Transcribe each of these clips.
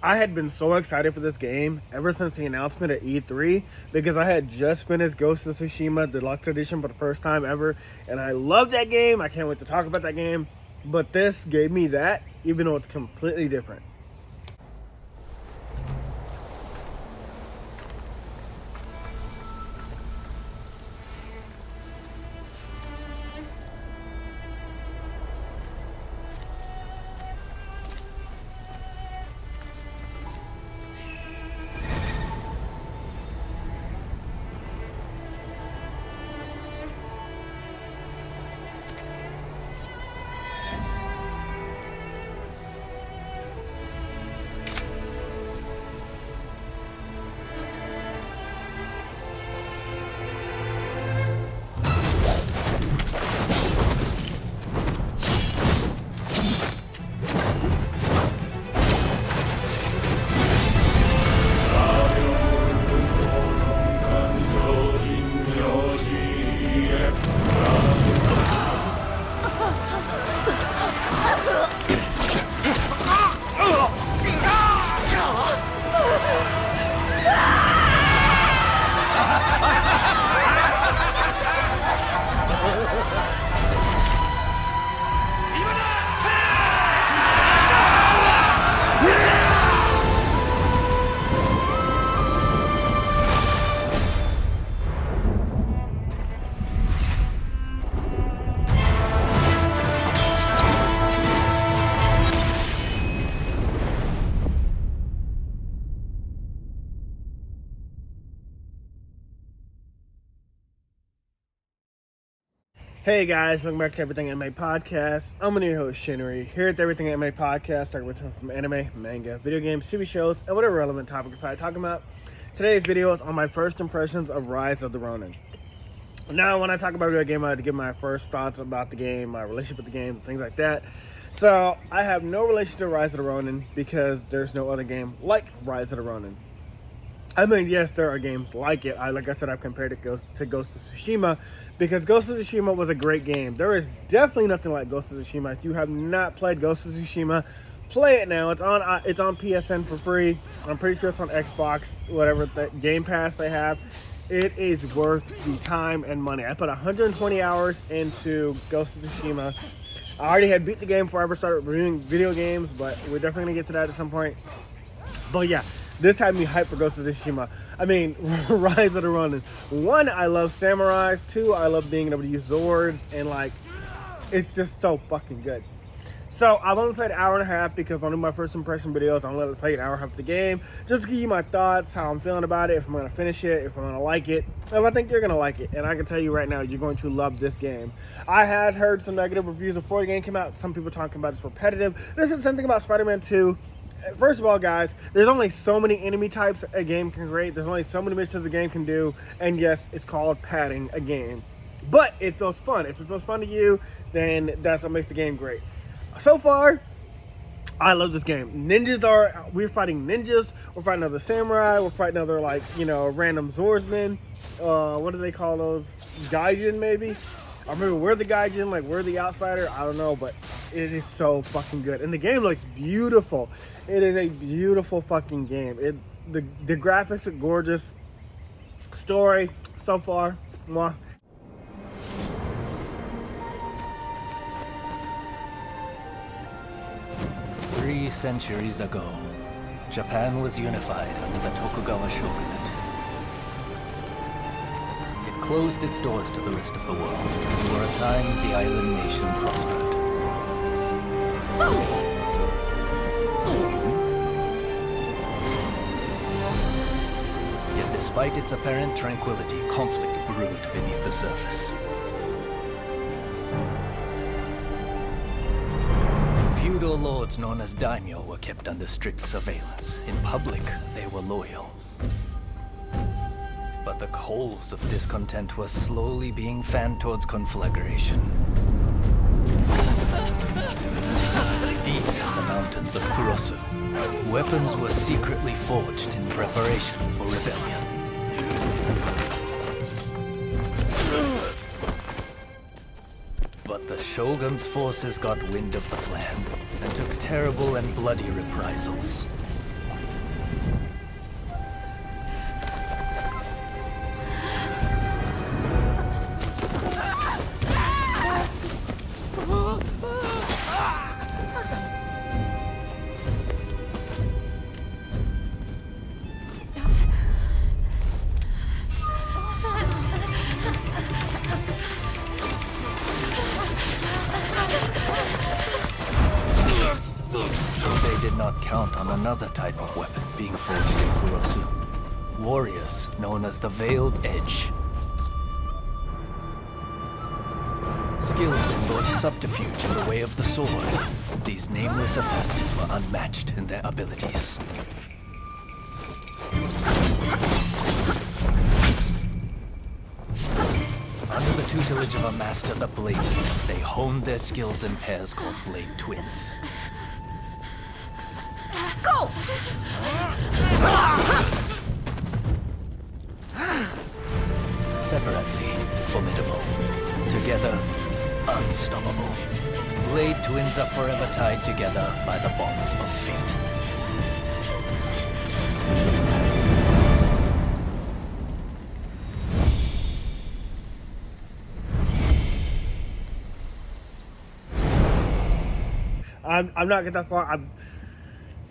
I had been so excited for this game ever since the announcement at E3 because I had just finished Ghosts of Tsushima Deluxe Edition for the first time ever, and I love that game. I can't wait to talk about that game, but this gave me that, even though it's completely different. Hey guys, welcome back to Everything Anime Podcast. I'm your host Shinry, here at the Everything Anime Podcast, talking about from anime, manga, video games, TV shows, and whatever relevant topic we're probably talking about. Today's video is on my first impressions of Rise of the Ronin. Now, when I talk about a video game, I have to give my first thoughts about the game, my relationship with the game, things like that. So, I have no relation to Rise of the Ronin because there's no other game like Rise of the Ronin. I mean, yes, there are games like it. Like I said, I've compared it to Ghosts of Tsushima because Ghosts of Tsushima was a great game. There is definitely nothing like Ghosts of Tsushima. If you have not played Ghosts of Tsushima, play it now. It's on PSN for free. I'm pretty sure it's on Xbox, whatever the Game Pass they have. It is worth the time and money. I put 120 hours into Ghosts of Tsushima. I already had beat the game before I ever started reviewing video games, but we're definitely going to get to that at some point. But yeah. This had me hyped for Ghost of Tsushima. I mean, Rise of the Ronin. 1, I love samurais. 2, I love being able to use swords. And, like, it's just so fucking good. So, I've only played an hour and a half because on my first impression videos, I'm going to play an hour and a half of the game. Just to give you my thoughts, how I'm feeling about it, if I'm going to finish it, if I'm going to like it. If I think you're going to like it. And I can tell you right now, you're going to love this game. I had heard some negative reviews before the game came out. Some people talking about it's repetitive. This is something about Spider-Man 2. First of all, guys, there's only so many enemy types a game can create. There's only so many missions a game can do. And yes, it's called padding a game. But it feels fun. If it feels fun to you, then that's what makes the game great. So far, I love this game. We're fighting ninjas. We're fighting other samurai. We're fighting other, like, random swordsmen. What do they call those? Gaijin, maybe? I remember we're the Gaijin, like we're the outsider. I don't know, but it is so fucking good. And the game looks beautiful. It is a beautiful fucking game. The graphics are gorgeous. Story, so far, mwah. 3 centuries ago, Japan was unified under the Tokugawa shogunate. It closed its doors to the rest of the world. For a time, the island nation prospered. Yet despite its apparent tranquility, conflict brewed beneath the surface. Feudal lords known as daimyo were kept under strict surveillance. In public, they were loyal. But the coals of discontent were slowly being fanned towards conflagration. Deep in the mountains of Kurosu, weapons were secretly forged in preparation for rebellion. But the Shogun's forces got wind of the plan and took terrible and bloody reprisals. count on another type of weapon being forged in Kurosu. Warriors known as the Veiled Edge. Skilled in both subterfuge and the way of the sword, these nameless assassins were unmatched in their abilities. Under the tutelage of a master the Bladesmith, they honed their skills in pairs called Blade Twins. Go! Separately, formidable. Together, unstoppable. Blade Twins are forever tied together by the bonds of fate. I'm not getting that far.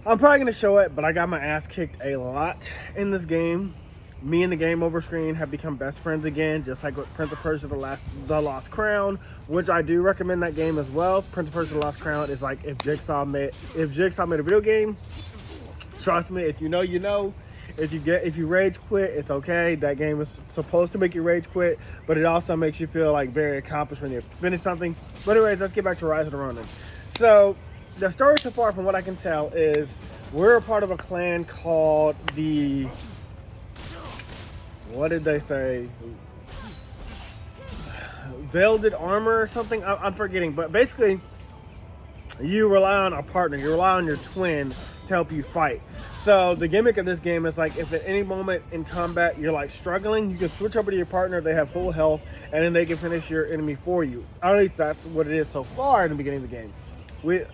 I'm probably gonna show it, but I got my ass kicked a lot in this game. Me and the game over screen have become best friends again, just like with Prince of Persia: The Lost Crown, which I do recommend that game as well. Prince of Persia: The Lost Crown is like if Jigsaw made a video game. Trust me, if you know, you know. If you rage quit, it's okay. That game is supposed to make you rage quit, but it also makes you feel like very accomplished when you finish something. But anyways, let's get back to Rise of the Ronin. So the story so far, from what I can tell, is we're a part of a clan called the, what did they say? Veiled Armor or something? I'm forgetting. But basically, you rely on a partner. You rely on your twin to help you fight. So the gimmick of this game is like, if at any moment in combat you're like struggling, you can switch over to your partner. They have full health, and then they can finish your enemy for you. Or at least that's what it is so far in the beginning of the game.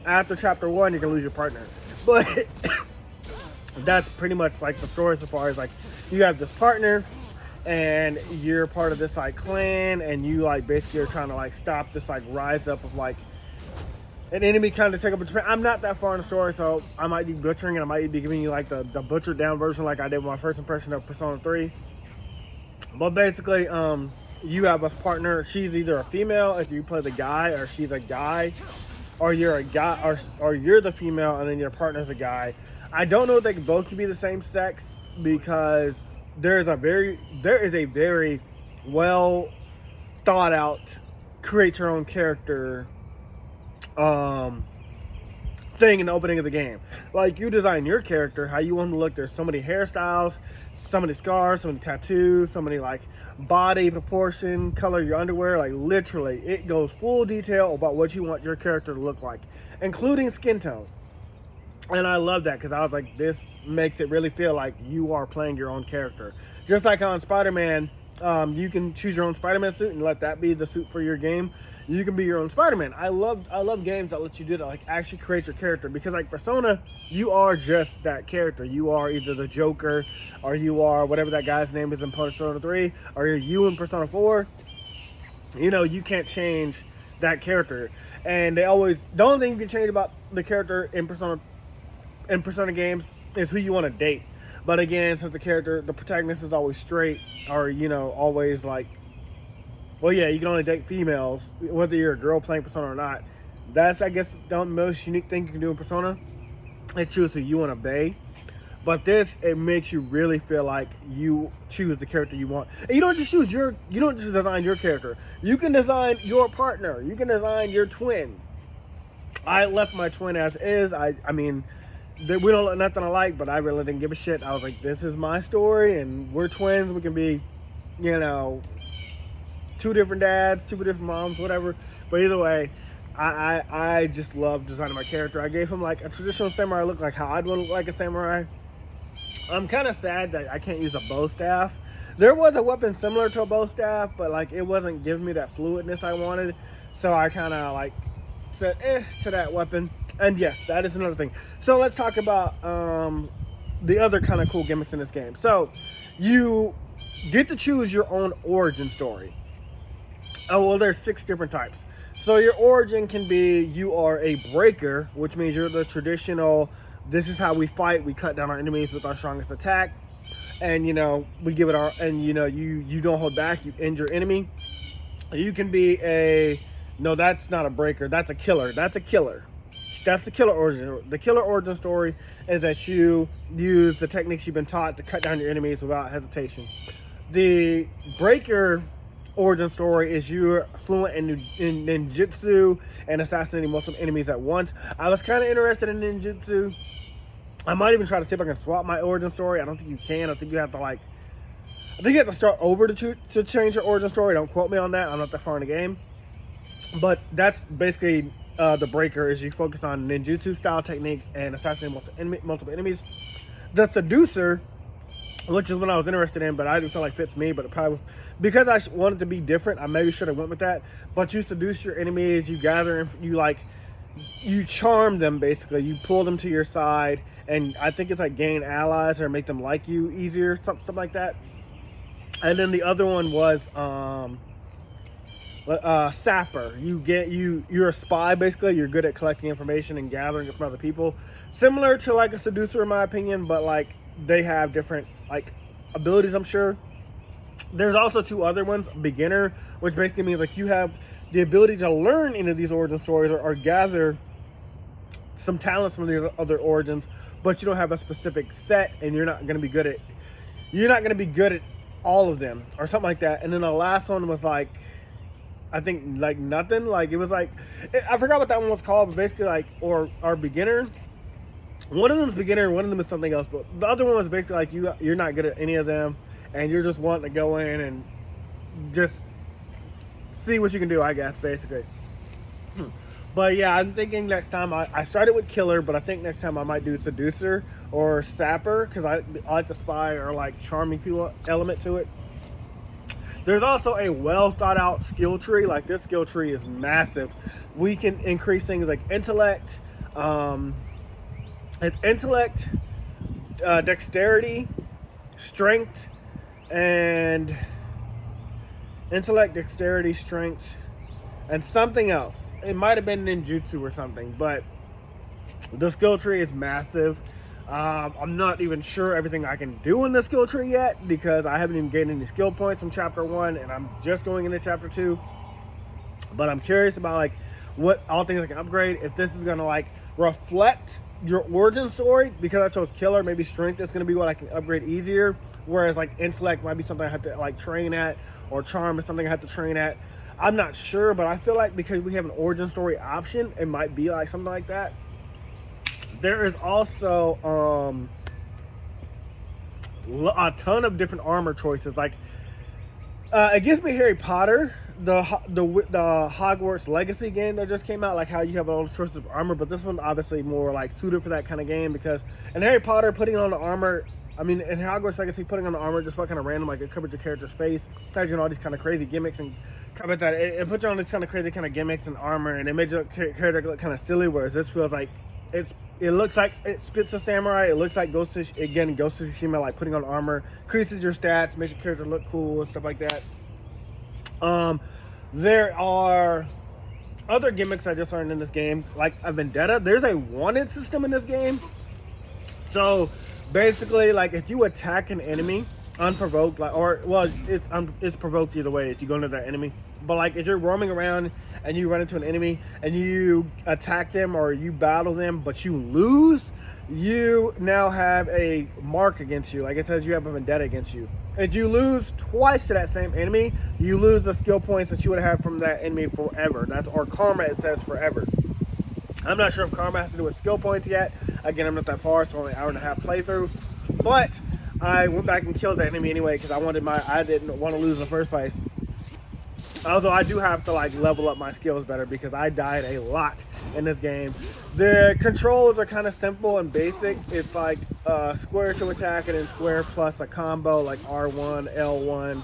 After chapter 1, you can lose your partner. But that's pretty much like the story so far. Is like, you have this partner, and you're part of this like clan, and you like basically are trying to like stop this like rise up of like an enemy kind of take up a Japan. I'm not that far in the story, so I might be butchering it. I might be giving you like the butchered down version like I did with my first impression of Persona 3. But basically, you have a partner. She's either a female if you play the guy, or she's a guy, or you're a guy, or you're the female and then your partner's a guy. I don't know if they both could be the same sex, because there is a very well thought out create your own character thing in the opening of the game. Like, you design your character how you want them to look. There's so many hairstyles, so many scars, so many tattoos, so many like body proportion, color your underwear. Like, literally, it goes full detail about what you want your character to look like, including skin tone. And I love that, because I was like, this makes it really feel like you are playing your own character. Just like on Spider-Man, you can choose your own Spider-Man suit and let that be the suit for your game. You can be your own Spider-Man. I love games that let you do that, like actually create your character, because like Persona, you are just that character. You are either the Joker, or you are whatever that guy's name is in Persona 3, or you're you in Persona 4. You know, you can't change that character. And the only thing you can change about the character in Persona games is who you want to date. But again, since the protagonist is always straight, or, you know, always like, well, yeah, you can only date females, whether you're a girl playing Persona or not. That's, I guess, the most unique thing you can do in Persona. It's choose who you want to be. But this, it makes you really feel like you choose the character you want. And you don't just design your character. You can design your partner. You can design your twin. I left my twin as is. I mean, we don't look nothing alike, but I really didn't give a shit. I was like, this is my story, and we're twins. We can be, you know, two different dads, two different moms, whatever. But either way, I just love designing my character. I gave him like a traditional samurai look, like how I'd want to look like a samurai. I'm kind of sad that I can't use a bow staff. There was a weapon similar to a bow staff, but like it wasn't giving me that fluidness I wanted. So I kind of like said to that weapon. And yes, that is another thing. So let's talk about the other kind of cool gimmicks in this game. So you get to choose your own origin story. Oh, well, there's 6 different types. So your origin can be, you are a breaker, which means you're the traditional, this is how we fight. We cut down our enemies with our strongest attack. And, you know, we give it our, and, you know, you don't hold back. You end your enemy. You can be no, that's not a breaker. That's a killer. That's a killer. That's the killer origin. The killer origin story is that you use the techniques you've been taught to cut down your enemies without hesitation. The breaker origin story is you're fluent in ninjutsu and assassinating multiple enemies at once. I was kind of interested in ninjutsu. I might even try to see if I can swap my origin story. I don't think you can. I think you have to I think you have to start over to change your origin story. Don't quote me on that. I'm not that far in the game. But that's basically the breaker, is you focus on ninjutsu style techniques and assassinating multiple enemies. The seducer, which is what I was interested in, but I didn't feel like fits me, but it probably, because I wanted to be different, I maybe should have went with that. But you seduce your enemies, you gather, you charm them, basically. You pull them to your side, and I think it's like gain allies or make them like you easier, something like that. And then the other one was sapper. You're a spy, basically. You're good at collecting information and gathering it from other people, similar to like a seducer in my opinion, but like they have different like abilities, I'm sure. There's also two other ones. Beginner, which basically means like you have the ability to learn into these origin stories or gather some talents from the other origins, but you don't have a specific set, and you're not going to be good at all of them or something like that. And then the last one was like, I think like nothing. Like it was like, I forgot what that one was called, but basically like, or beginner. One of them is beginner, one of them is something else. But the other one was basically like you're not good at any of them, and you're just wanting to go in and just see what you can do, I guess, basically. But yeah, I'm thinking next time, I started with killer, but I think next time I might do seducer or sapper, because I like the spy or like charming people element to it. There's also a well thought out skill tree. Like this skill tree is massive. We can increase things like intellect. It's intellect, dexterity, strength, and intellect, dexterity, strength, and something else. It might have been ninjutsu or something, but the skill tree is massive. I'm not even sure everything I can do in the skill tree yet, because I haven't even gained any skill points from chapter 1, and I'm just going into chapter 2. But I'm curious about like what all things I can upgrade, if this is gonna like reflect your origin story. Because I chose killer, maybe strength is gonna be what I can upgrade easier, whereas like intellect might be something I have to like train at, or charm is something I have to train at. I'm not sure, but I feel like because we have an origin story option, it might be like something like that. There is also a ton of different armor choices. Like it gives me Harry Potter, the Hogwarts Legacy game that just came out, like how you have all those choices of armor, but this one obviously more like suited for that kind of game, because in Harry Potter, putting on the armor, I mean, in Hogwarts Legacy, putting on the armor just felt kind of random. Like it covers your character's face, tells you all these kind of crazy gimmicks, and comment that it puts you on these kind of crazy kind of gimmicks and armor, and it makes your character look kind of silly. Whereas this feels like it looks like it spits a samurai. It looks like Ghosts of Tshumua, like putting on armor increases your stats, makes your character look cool and stuff like that. There are other gimmicks I just learned in this game, like a vendetta. There's a wanted system in this game. So basically, like if you attack an enemy unprovoked, like, or well, it's provoked either way if you go into that enemy. But like if you're roaming around and you run into an enemy and you attack them or you battle them, but you lose, you now have a mark against you. Like it says you have a vendetta against you. If you lose twice to that same enemy, you lose the skill points that you would have from that enemy forever. That's, or karma, it says forever. I'm not sure if karma has to do with skill points yet. Again, I'm not that far, so only an hour and a half playthrough. But I went back and killed the enemy anyway, because I didn't want to lose in the first place. Although I do have to like level up my skills better, because I died a lot in this game. The controls are kind of simple and basic. It's like square to attack, and then square plus a combo like R1, L1,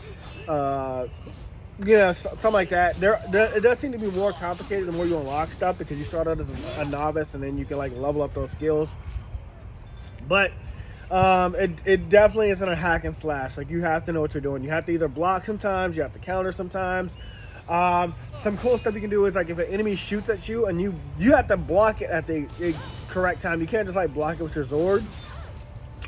something like that. It does seem to be more complicated the more you unlock stuff, because you start out as a novice and then you can like level up those skills. But it definitely isn't a hack and slash. Like you have to know what you're doing. You have to either block sometimes, you have to counter sometimes. Some cool stuff you can do is like if an enemy shoots at you and you have to block it at the correct time. You can't just like block it with your sword.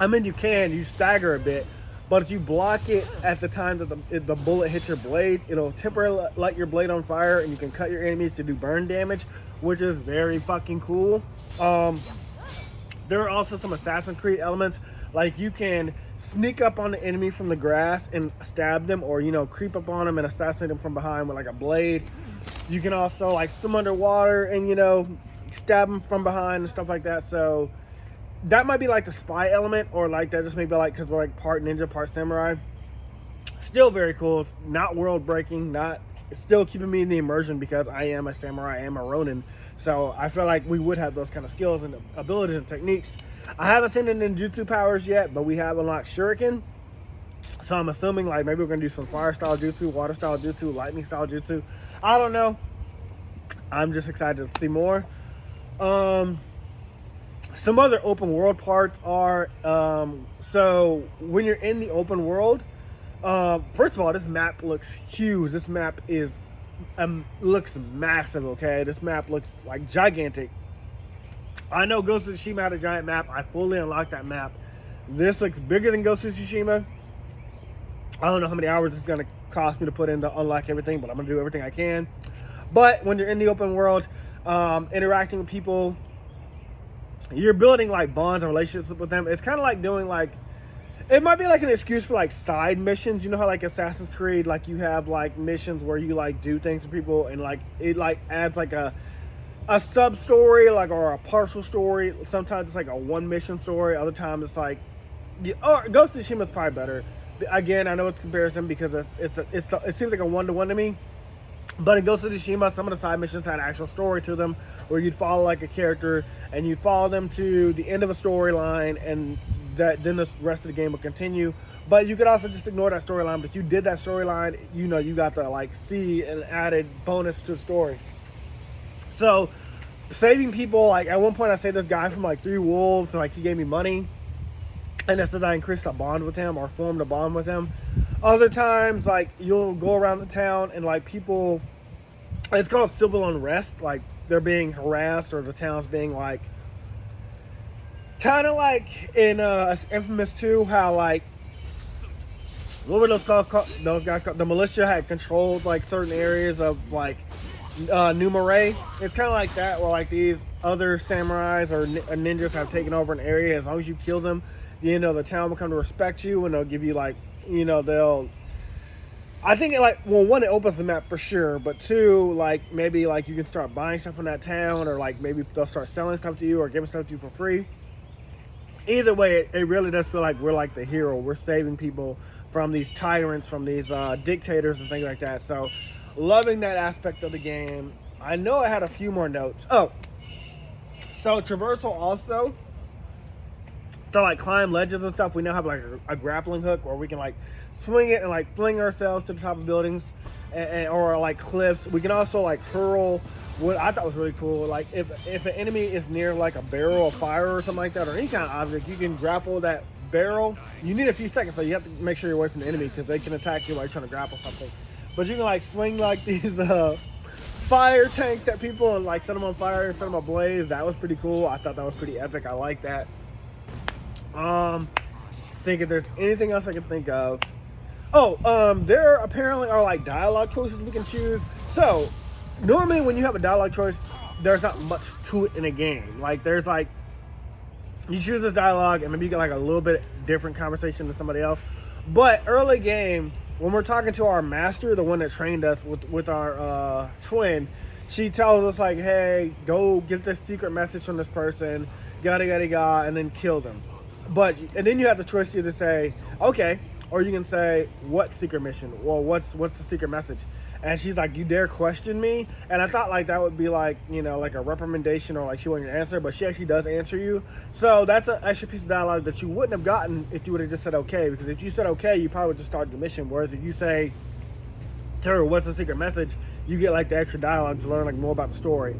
I mean, you stagger a bit, but if you block it at the time that the bullet hits your blade, it'll temporarily light your blade on fire, and you can cut your enemies to do burn damage, which is very fucking cool. There are also some Assassin's Creed elements, like you can sneak up on the enemy from the grass and stab them, or creep up on them and assassinate them from behind with like a blade. You can also like swim underwater and stab them from behind and stuff like that. So that might be like the spy element, or like that just maybe like because we're like part ninja, part samurai. Still very cool. It's not world breaking, it's still keeping me in the immersion because I am a samurai, I am a Ronin. So I feel like we would have those kind of skills and abilities and techniques. I haven't seen the ninjutsu powers yet, but we have unlocked shuriken. So I'm assuming like maybe we're gonna do some fire style jutsu, water style jutsu, lightning style jutsu. I don't know. I'm just excited to see more. Some other open world parts are so when you're in the open world, first of all, this map looks huge. This map is looks massive. Okay, this map looks like gigantic. I know Ghosts of Tshumua had a giant map. I fully unlocked that map. This looks bigger than Ghosts of Tsushima. I don't know how many hours it's going to cost me to put in to unlock everything, but I'm going to do everything I can. But when you're in the open world, interacting with people, you're building like bonds and relationships with them. It's kind of like doing like, it might be like an excuse for like side missions. You know how like Assassin's Creed, like you have like missions where you like do things to people, and like it like adds like a sub story, like, or a partial story. Sometimes it's like a one mission story. Other times it's like, Ghost of Tsushima is probably better. Again, I know it's comparison because it seems like a one-to-one to me. But in Ghost of Tsushima, some of the side missions had an actual story to them, where you'd follow like a character and you'd follow them to the end of a storyline, and then the rest of the game will continue. But you could also just ignore that storyline. But if you did that storyline, you got to like see an added bonus to the story. So saving people, like at one point I saved this guy from like 3 wolves, and like he gave me money, and that says I increased a bond with him or formed a bond with him. Other times, like you'll go around the town and like people, it's called civil unrest, like they're being harassed, or the town's being like, kind of like in Infamous 2, how like, what were those guys called? The militia had controlled like certain areas of like New Marais. It's kind of like that, where like these other samurais or ninjas have taken over an area. As long as you kill them, the town will come to respect you, and they'll give you like, I think it like, well, one, it opens the map for sure, but 2, like maybe like you can start buying stuff from that town, or like maybe they'll start selling stuff to you or giving stuff to you for free. Either way, it really does feel like we're like the hero. We're saving people from these tyrants, from these dictators and things like that. So loving that aspect of the game. I know I had a few more notes. Oh, so traversal also. To like climb ledges and stuff, we now have like a grappling hook, where we can like swing it and like fling ourselves to the top of buildings, or like cliffs. We can also like hurl. What I thought was really cool, like if an enemy is near like a barrel of fire or something like that, or any kind of object, you can grapple that barrel. You need a few seconds, so you have to make sure you're away from the enemy, because they can attack you while you're trying to grapple something. But you can like swing like these fire tanks at people and like set them on fire and set them ablaze. That was pretty cool. I thought that was pretty epic. I like that. Think if there's anything else I can think of. There apparently are like dialogue choices we can choose. So normally when you have a dialogue choice, there's not much to it in a game. Like there's like, you choose this dialogue and maybe you get like a little bit different conversation than somebody else. But early game, when we're talking to our master, the one that trained us with our twin, she tells us like, hey, go get this secret message from this person, yada yada yada, and then kill them. And then you have the choice to either say, okay, or you can say, what secret mission? Well, what's the secret message? And she's like, you dare question me? And I thought like that would be like, like a reprimandation, or like she wouldn't answer, but she actually does answer you. So that's an extra piece of dialogue that you wouldn't have gotten if you would have just said okay, because if you said okay, you probably would just start the mission. Whereas if you say to her, what's the secret message, you get like the extra dialogue to learn like more about the story.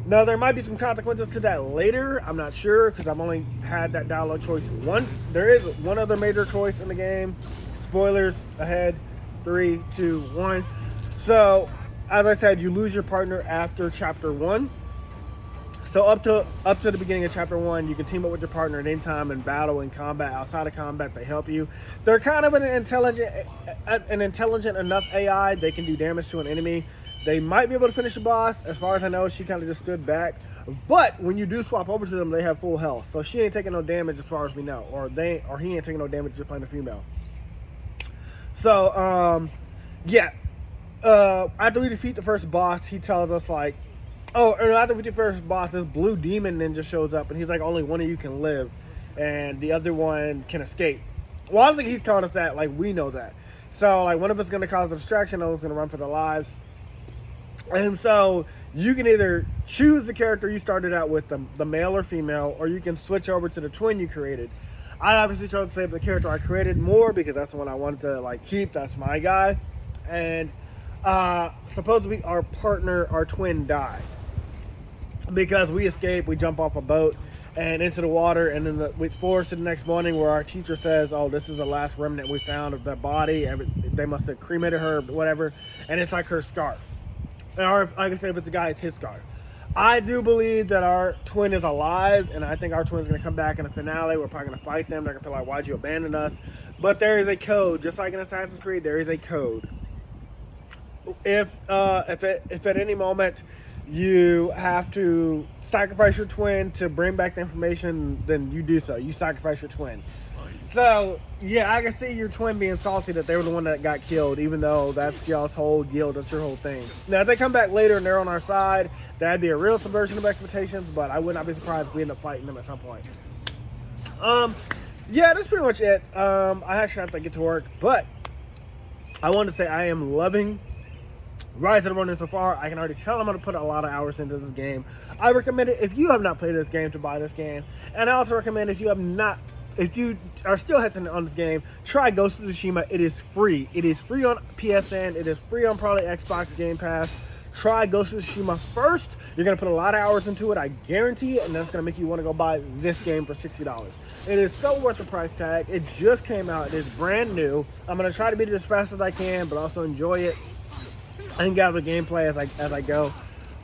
Now there might be some consequences to that later. I'm not sure, because I've only had that dialogue choice once. There is one other major choice in the game. Spoilers ahead. 3, 2, 1. So as I said, you lose your partner after chapter 1. So up to the beginning of chapter 1, you can team up with your partner at any time in battle, in combat, outside of combat. They help you. They're kind of an intelligent enough AI. They can do damage to an enemy. They might be able to finish the boss. As far as I know, she kind of just stood back. But when you do swap over to them, they have full health. So she ain't taking no damage as far as we know, or he ain't taking no damage just playing a female. So yeah. After we defeat the first boss, he tells us like, after we defeat the first boss, this blue demon ninja shows up, and he's like, only one of you can live, and the other one can escape. Well, I don't think he's telling us that. Like, we know that. So like, one of us is gonna cause a distraction, the other's gonna run for their lives. And so you can either choose the character you started out with, the male or female, or you can switch over to the twin you created. I obviously chose to save the character I created more because that's the one I wanted to like keep. That's my guy. And supposedly our partner, our twin, died because we escaped. We jump off a boat and into the water, and then we forced to the next morning where our teacher says, "Oh, this is the last remnant we found of that body. They must have cremated her, whatever." And it's like her scarf. Or, like I said, if it's a guy, it's his scarf. I do believe that our twin is alive, and I think our twin's going to come back in the finale. We're probably going to fight them. They're going to feel like, why'd you abandon us? But there is a code. Just like in Assassin's Creed, there is a code. If at any moment you have to sacrifice your twin to bring back the information, then you do so. You sacrifice your twin. So, yeah, I can see your twin being salty that they were the one that got killed, even though that's y'all's whole guild, that's your whole thing. Now, if they come back later and they're on our side, that'd be a real subversion of expectations, but I would not be surprised if we end up fighting them at some point. Yeah, that's pretty much it. I actually have to get to work, but I wanted to say I am loving Rise of the Ronin so far. I can already tell I'm going to put a lot of hours into this game. I recommend it if you have not played this game to buy this game, and I also recommend if you are still hesitant on this game, try Ghosts of Tshumua. It is free. It is free on PSN. It is free on probably Xbox Game Pass. Try Ghosts of Tshumua first. You're going to put a lot of hours into it, I guarantee it, and that's going to make you want to go buy this game for $60. It is so worth the price tag. It just came out. It is brand new. I'm going to try to beat it as fast as I can, but also enjoy it and gather gameplay as I go.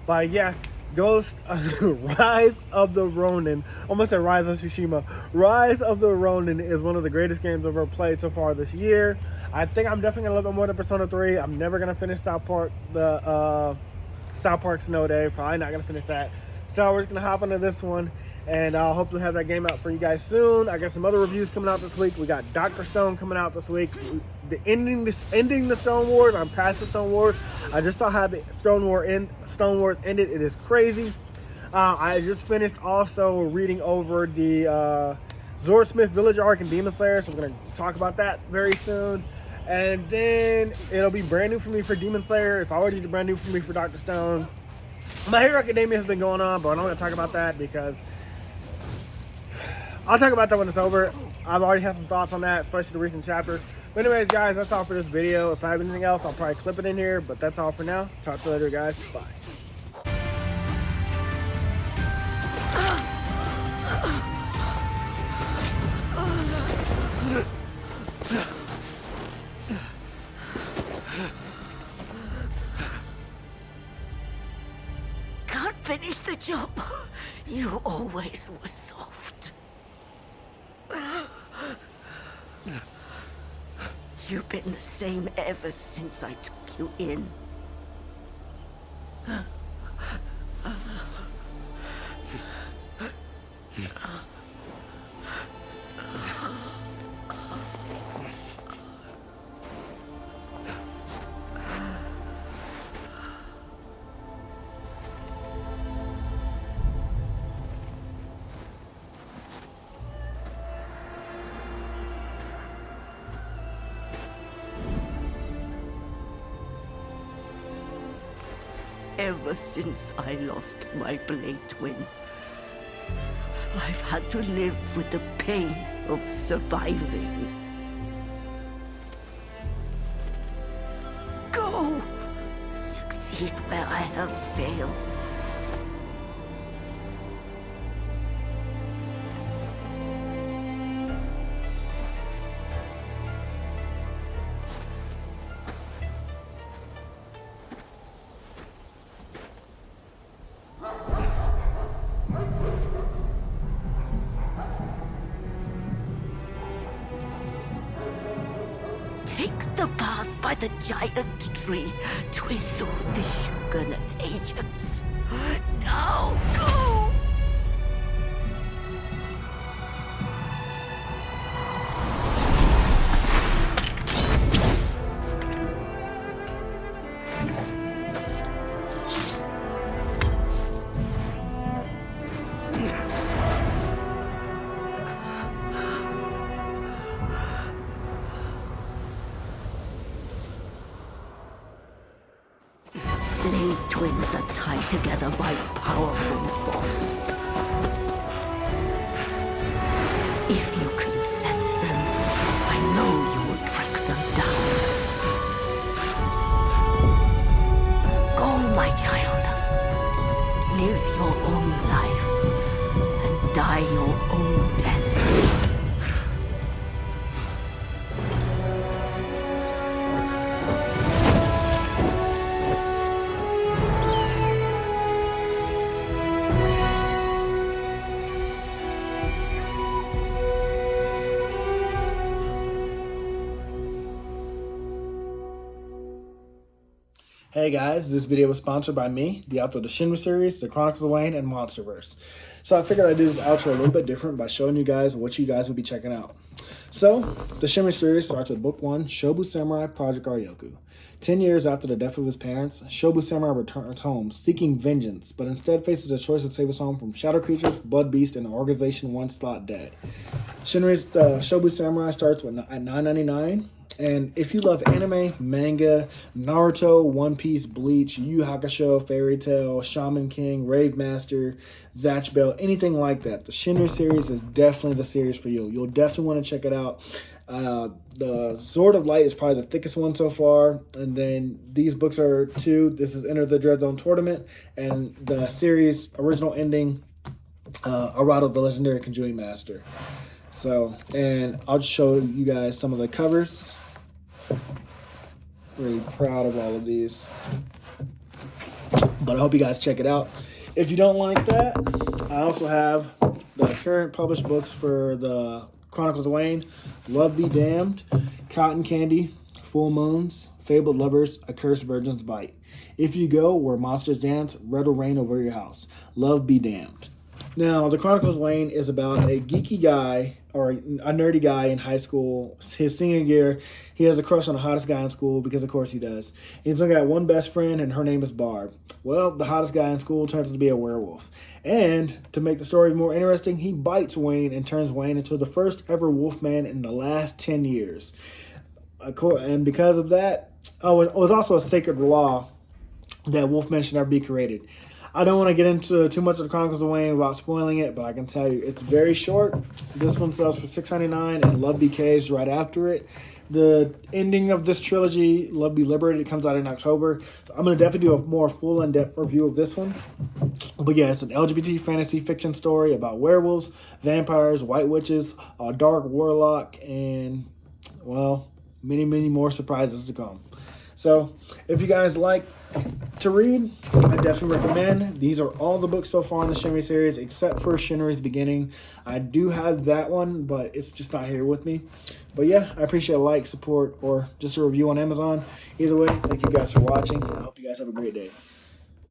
But yeah, Rise of the Ronin. Almost said Rise of Tsushima. Rise of the Ronin is one of the greatest games I've ever played so far this year. I think I'm definitely gonna love it more than Persona 3. I'm never gonna finish South Park Snow Day. Probably not gonna finish that. So we're just gonna hop into this one, and I'll hopefully have that game out for you guys soon. I got some other reviews coming out this week. We got Dr. Stone coming out this week. Ending the Stone Wars. I'm past the Stone Wars. I just saw how the Stone Wars ended. It is crazy. I just finished also reading over the Zora Smith Village arc and Demon Slayer, so we're gonna talk about that very soon. And then it'll be brand new for me for Demon Slayer. It's already brand new for me for Dr. Stone. My Hero Academia has been going on, but I'm not gonna talk about that because I'll talk about that when it's over. I've already had some thoughts on that, especially the recent chapters. But anyways, guys, that's all for this video. If I have anything else, I'll probably clip it in here, but that's all for now. Talk to you later, guys. Bye. Can't finish the job. You always were soft. You've been the same ever since I took you in. Ever since I lost my blade twin, I've had to live with the pain of surviving. Go! Succeed where I have failed. take the path by the giant tree to elude the Shogunate agents. Now go! Blade twins are tied together by powerful bonds. If you can sense them, I know you will track them down. Go, my child. Live your own life and die your own death. Hey guys, this video was sponsored by me, the author of the Shinry series, the Chronicles of Wayne, and Monsterverse. So I figured I'd do this outro a little bit different by showing you guys what you guys will be checking out. So, the Shinry series starts with Book 1, Shobu Samurai Project Aryoku. 10 years after the death of his parents, Shobu Samurai returns home seeking vengeance, but instead faces the choice to save his home from shadow creatures, blood beasts, and an organization once thought dead. Shinry's Shobu Samurai starts at $9.99. And if you love anime, manga, Naruto, One Piece, Bleach, Yu Yu Hakusho, Fairy Tail, Shaman King, Rave Master, Zatch Bell, anything like that, the Shinry series is definitely the series for you. You'll definitely want to check it out. The Sword of Light is probably the thickest one so far. And then these books are 2. This is Enter the Dread Zone Tournament. And the series original ending, Arado, the Legendary Conjuring Master. So, and I'll just show you guys some of the covers. Really proud of all of these. But I hope you guys check it out. If you don't like that, I also have the current published books for the Chronicles of Wayne, Love Be Damned, Cotton Candy, Full Moons, Fabled Lovers, A Cursed Virgin's Bite. If You Go Where Monsters Dance, Red will Reign Over Your House. Love Be Damned. Now, the Chronicles of Wayne is about a geeky guy, or a nerdy guy in high school. His senior year, he has a crush on the hottest guy in school, because of course he does. He's only got one best friend, and her name is Barb. Well, the hottest guy in school turns out to be a werewolf. And to make the story more interesting, he bites Wayne and turns Wayne into the first ever wolfman in the last 10 years. And because of that, it was also a sacred law that wolfmen should never be created. I don't want to get into too much of the Chronicles of Wayne without spoiling it, but I can tell you it's very short. This one sells for $6.99, and Love Be Caged right after it. The ending of this trilogy, Love Be Liberated, comes out in October. So I'm going to definitely do a more full in-depth review of this one. But yeah, it's an LGBT fantasy fiction story about werewolves, vampires, white witches, a dark warlock, and, well, many, many more surprises to come. So if you guys like to read, I definitely recommend. These are all the books so far in the Shinry series, except for Shinry's Beginning. I do have that one, but it's just not here with me. But yeah, I appreciate a like, support, or just a review on Amazon. Either way, thank you guys for watching. I hope you guys have a great day.